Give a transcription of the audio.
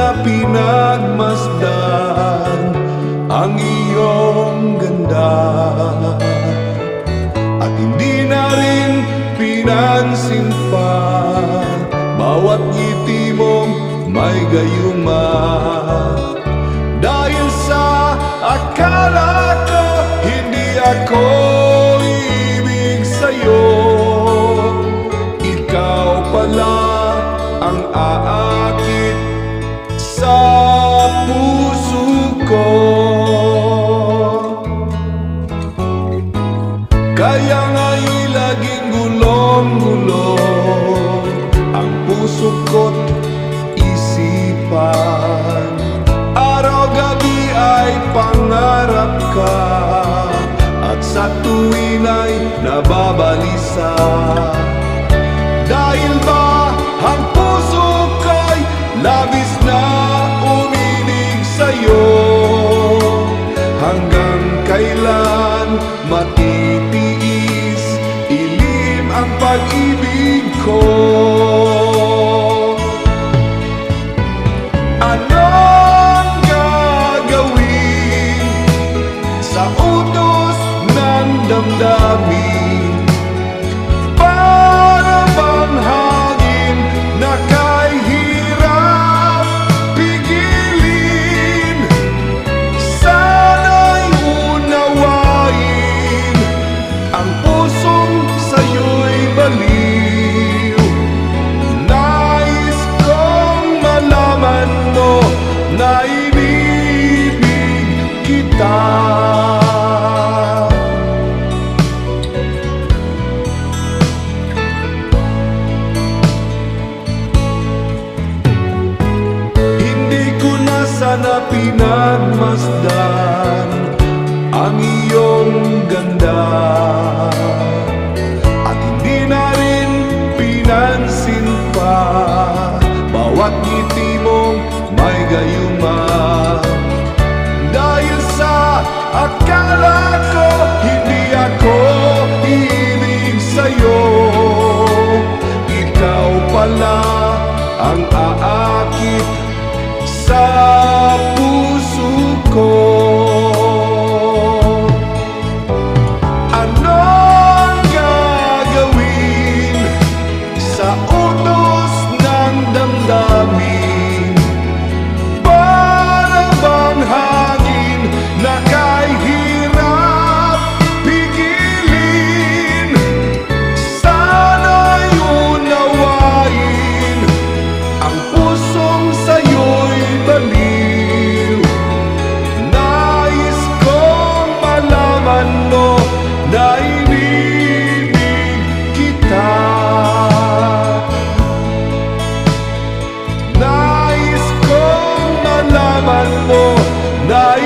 sana pinagmasdan ang iyong ganda, at hindi na rin pinansin pa bawat ngiti mong may gayuma. Dahil sa akala ko hindi ako ibig sa'yo, ikaw pala ang aakit sa puso ko. Kaya nga'y laging gulong-gulong ang puso ko't isipan. Araw-gabi ay pangarap ka, at sa tuwin ay nababalisa. Dahil ba ang puso ko'y labis na uminig sa'yo, hanggang kailan matitiis ilim ang pag-ibig ko? Anong gagawin sa utos ng damdamin? Para bang hangin na kahirap pigilin? Sana'y unawain ang pusong sa'yo'y baliw. Nais kong malaman mo na inibig kita. Hindi ko na sana pinagmasdan ang iyong ganda, at hindi na rin pinansin pa bawat ngiti mong may gayuma. Dahil sa akala ko hindi ako ibig sa'yo, ikaw pala ang aakit sa puso ko. Anong gagawin sa utos ng damdamin? Para bang hangin na kahirap pigilin? Sana'y unawain ang pusong sa'yo'y baliw. Nais kong malaman mo na inibig kita. Nais kong malaman mo na